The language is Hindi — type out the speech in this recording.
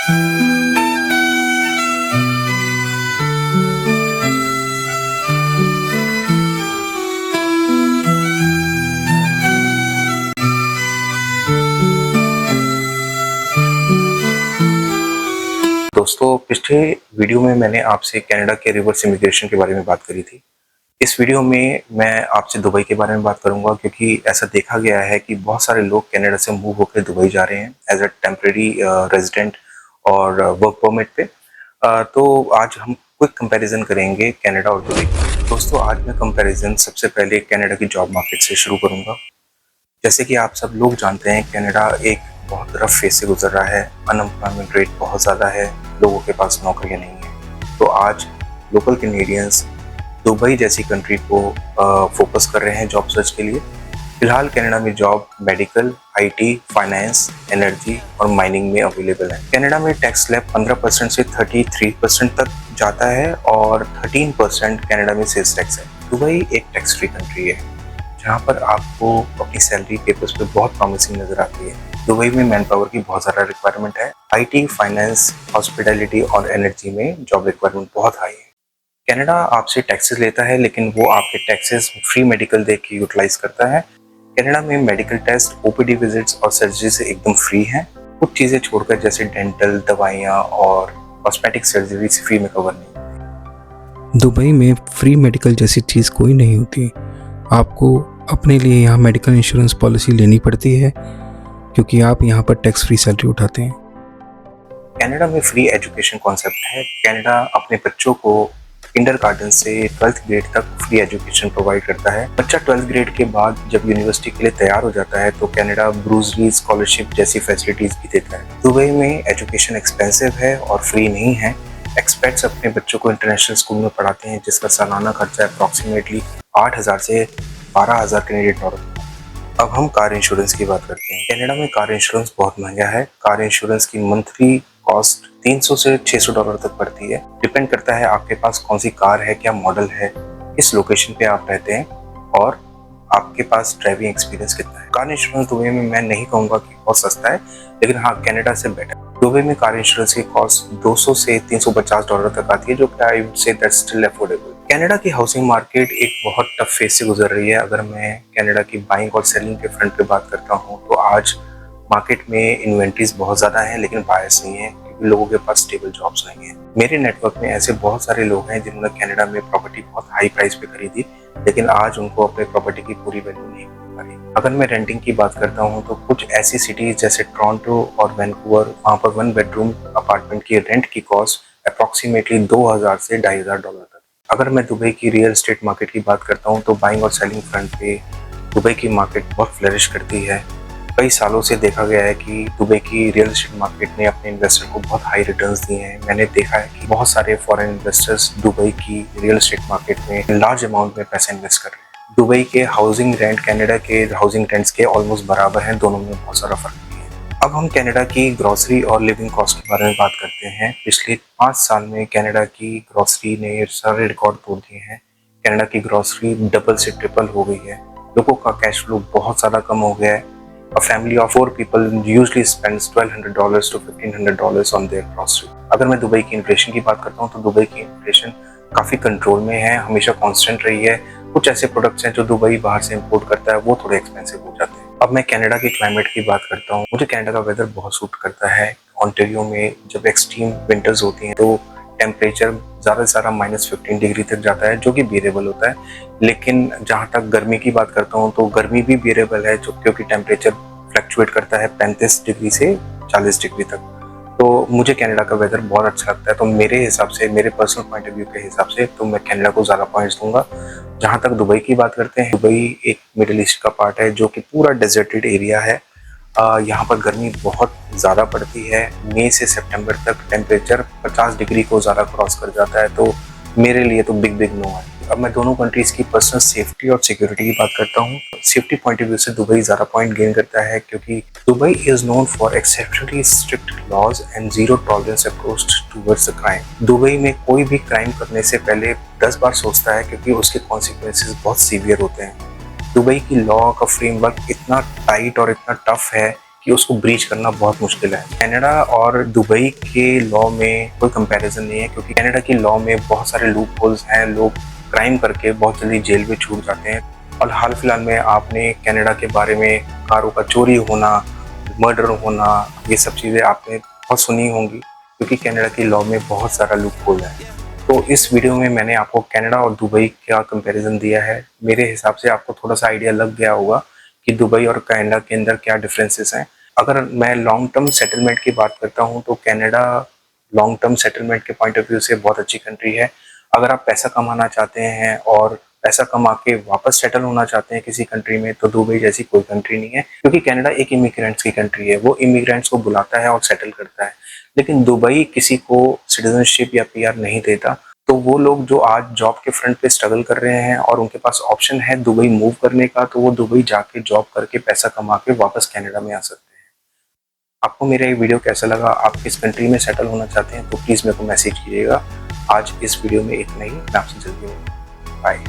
दोस्तों, पिछले वीडियो में मैंने आपसे कनाडा के रिवर्स इमिग्रेशन के बारे में बात करी थी। इस वीडियो में मैं आपसे दुबई के बारे में बात करूंगा, क्योंकि ऐसा देखा गया है कि बहुत सारे लोग कनाडा से मूव होकर दुबई जा रहे हैं एज अ टेम्परेरी रेजिडेंट और वर्क परमिट पे। तो आज हम क्विक कंपैरिजन करेंगे कनाडा और दुबई की। दोस्तों, आज मैं कंपैरिजन सबसे पहले कनाडा की जॉब मार्केट से शुरू करूंगा। जैसे कि आप सब लोग जानते हैं, कनाडा एक बहुत रफ फेज से गुजर रहा है। अनएम्प्लॉयमेंट रेट बहुत ज़्यादा है, लोगों के पास नौकरियां नहीं है। तो आज लोकल कैनेडियंस दुबई जैसी कंट्री को फोकस कर रहे हैं जॉब सर्च के लिए। फिलहाल कनाडा में job medical, IT, finance, energy और माइनिंग में अवेलेबल है। कनाडा में टैक्स स्लैब 15% से 33% तक जाता है और 13% कनाडा में सेल्स टैक्स है। दुबई एक टैक्स फ्री कंट्री है, जहाँ पर आपको अपनी सैलरी पेपर्स पे बहुत प्रॉमिसिंग नजर आती है। दुबई में मैन पावर की बहुत ज़्यादा रिक्वायरमेंट है। आईटी, फाइनेंस, हॉस्पिटैलिटी और एनर्जी में जॉब रिक्वायरमेंट बहुत हाई है। कनाडा आपसे टैक्सेस लेता है, लेकिन वो आपके टैक्सेस फ्री मेडिकल दे के यूटिलाइज करता है। कनाडा में मेडिकल टेस्ट, ओपीडी विजिट्स और सर्जरी से एकदम फ्री हैं। कुछ चीज़ें छोड़कर, जैसे डेंटल, दवाइयाँ और कॉस्मेटिक सर्जरी फ्री में कवर नहीं। दुबई में फ्री मेडिकल जैसी चीज़ कोई नहीं होती। आपको अपने लिए यहाँ मेडिकल इंश्योरेंस पॉलिसी लेनी पड़ती है, क्योंकि आप यहाँ पर टैक्स फ्री सैलरी उठाते हैं। कनाडा में फ्री एजुकेशन कॉन्सेप्ट है। कनाडा अपने बच्चों को किंडरगार्टन से 12th ग्रेड तक फ्री एजुकेशन प्रोवाइड करता है। बच्चा 12th ग्रेड के बाद जब यूनिवर्सिटी के लिए तैयार हो जाता है, तो कनाडा ब्रूसरी स्कॉलरशिप जैसी फैसिलिटीज भी देता है। दुबई में एजुकेशन एक्सपेंसिव है और फ्री नहीं है। एक्सपर्ट्स अपने बच्चों को इंटरनेशनल स्कूल में पढ़ाते हैं, जिसका सालाना खर्चा अप्रॉक्सीमेटली 8,000 से 12,000 कैनेडियन डॉलर। अब हम कार इंश्योरेंस की बात करते हैं। कनाडा में कार इंश्योरेंस बहुत महंगा है। कार इंश्योरेंस की मंथली कॉस्ट 300 से 600 डॉलर तक पड़ती है। डिपेंड करता है आपके पास कौन सी कार है, क्या मॉडल है, किस लोकेशन पे आप रहते हैं और आपके पास ड्राइविंग एक्सपीरियंस कितना है। कार इंश्योरेंस दुबई में मैं नहीं कहूँगा कि बहुत सस्ता है, लेकिन हाँ, कनाडा से बेटर। दुबई में कार इंश्योरेंस की कॉस्ट 200 से 350 डॉलर तक आती है, जो कि I would say that's still affordable. Canada की हाउसिंग मार्केट एक बहुत टफ फेज से गुजर रही है। अगर मैं कनाडा की बाइंग और सेलिंग के फ्रंट पे बात करता हूँ, तो आज मार्केट में इन्वेंट्रीज बहुत ज़्यादा है, लेकिन बायर्स नहीं है, क्योंकि लोगों के पास स्टेबल जॉब्स नहीं है। मेरे नेटवर्क में ऐसे बहुत सारे लोग हैं जिन्होंने कनाडा में प्रॉपर्टी बहुत हाई प्राइस पे खरीदी, लेकिन आज उनको अपने प्रॉपर्टी की पूरी वैल्यू नहीं मिल पा रही। अगर मैं रेंटिंग की बात करता हूँ, तो कुछ ऐसी सिटीज जैसे टोरंटो और वैंकूवर, वहाँ पर 1 बेडरूम अपार्टमेंट की रेंट की कॉस्ट अप्रॉक्सीमेटली 2,000 से 2,500 डॉलर तक। अगर मैं दुबई की रियल एस्टेट मार्केट की बात करता हूँ, तो बाइंग और सेलिंग फ्रंट पे दुबई की मार्केट बहुत फ्लरिश करती है। कई सालों से देखा गया है कि दुबई की रियल एस्टेट मार्केट ने अपने इन्वेस्टर को बहुत हाई रिटर्न्स दिए हैं। मैंने देखा है कि बहुत सारे फॉरेन इन्वेस्टर्स दुबई की रियल एस्टेट मार्केट में लार्ज अमाउंट में पैसा इन्वेस्ट कर रहे हैं। दुबई के हाउसिंग रेंट कनाडा के हाउसिंग रेंट्स के ऑलमोस्ट बराबर हैं, दोनों में बहुत सारा फर्क नहीं है। अब हम कनाडा की ग्रोसरी और लिविंग कॉस्ट के बारे में बात करते हैं। पिछले 5 साल में कनाडा की ग्रोसरी ने सारे रिकॉर्ड तोड़ दिए हैं। कनाडा की ग्रोसरी डबल से ट्रिपल हो गई है। लोगों का कैश फ्लो बहुत ज़्यादा कम हो गया है। A family of 4 people usually spends $1,200 to $1,500 on their grocery. अगर मैं दुबई की इन्फ्लेशन की बात करता हूँ, तो दुबई की इन्फ्लेशन काफ़ी कंट्रोल में है, हमेशा कांस्टेंट रही है। कुछ ऐसे प्रोडक्ट्स हैं जो दुबई बाहर से इंपोर्ट करता है, वो थोड़े एक्सपेंसिव हो जाते हैं। अब मैं कनाडा की क्लाइमेट की बात करता हूँ। मुझे कनाडा का वेदर बहुत सूट करता है। ऑन्टेरियो में जब एक्सट्रीम विंटर्स होती हैं, तो टेम्परेचर ज़्यादा से ज़्यादा -15 डिग्री तक जाता है, जो कि बियरेबल होता है। लेकिन जहाँ तक गर्मी की बात करता हूँ, तो गर्मी भी बियरेबल है, क्योंकि टेम्परेचर फ्लक्चुएट करता है 35 डिग्री से 40 डिग्री तक। तो मुझे कनाडा का वेदर बहुत अच्छा लगता है। तो मेरे हिसाब से, मेरे पर्सनल पॉइंट ऑफ व्यू के हिसाब से, तो मैं कनाडा को ज़्यादा पॉइंट्स दूंगा। जहाँ तक दुबई की बात करते हैं, दुबई एक मिडिल ईस्ट का पार्ट है, जो कि पूरा डेजर्टेड एरिया है। यहाँ पर गर्मी बहुत ज़्यादा पड़ती है। मई से सितंबर तक टेम्परेचर 50 डिग्री को ज़्यादा क्रॉस कर जाता है। तो मेरे लिए तो बिग नो है। अब मैं दोनों कंट्रीज़ की पर्सनल सेफ्टी और सिक्योरिटी की बात करता हूँ। सेफ्टी पॉइंट ऑफ व्यू से दुबई ज़्यादा पॉइंट गेन करता है, क्योंकि Dubai is known for exceptionally strict laws and zero tolerance approach towards the crime. Dubai में कोई भी क्राइम करने से पहले 10 बार सोचता है, क्योंकि उसके कॉन्सिक्वेंसेस बहुत सीवियर होते हैं। दुबई की लॉ का फ्रेमवर्क इतना टाइट और इतना टफ है कि उसको ब्रीच करना बहुत मुश्किल है। कनाडा और दुबई के लॉ में कोई कंपैरिजन नहीं है, क्योंकि कनाडा की लॉ में बहुत सारे लूप होल्स हैं, लोग क्राइम करके बहुत जल्दी जेल में छूट जाते हैं। और हाल फिलहाल में आपने कनाडा के बारे में कारों का चोरी होना, मर्डर होना, ये सब चीज़ें आपने बहुत सुनी होंगी, क्योंकि कनाडा की लॉ में बहुत सारा लूप होल है। तो इस वीडियो में मैंने आपको कनाडा और दुबई का कंपैरिजन दिया है। मेरे हिसाब से आपको थोड़ा सा आइडिया लग गया होगा कि दुबई और कनाडा के अंदर क्या डिफरेंसेस हैं। अगर मैं लॉन्ग टर्म सेटलमेंट की बात करता हूँ तो कनाडा लॉन्ग टर्म सेटलमेंट के पॉइंट ऑफ व्यू से बहुत अच्छी कंट्री है। अगर आप पैसा कमाना चाहते हैं और पैसा कमा के वापस सेटल होना चाहते हैं किसी कंट्री में, तो दुबई जैसी कोई कंट्री नहीं है, क्योंकि कनाडा एक इमिग्रेंट्स की कंट्री है। वो इमिग्रेंट्स को बुलाता है और सेटल करता है, लेकिन दुबई किसी को सिटीजनशिप या पीआर नहीं देता। तो वो लोग जो आज जॉब के फ्रंट पे स्ट्रगल कर रहे हैं और उनके पास ऑप्शन है दुबई मूव करने का, तो वो दुबई जाके जॉब करके पैसा कमा के वापस कनाडा में आ सकते हैं। आपको मेरा ये वीडियो कैसा लगा? आप किस कंट्री में सेटल होना चाहते हैं तो प्लीज़ मेरे को मैसेज कीजिएगा। आज इस वीडियो में इतना ही। मैं आपसे जल्दी मिलूंगा। बाय।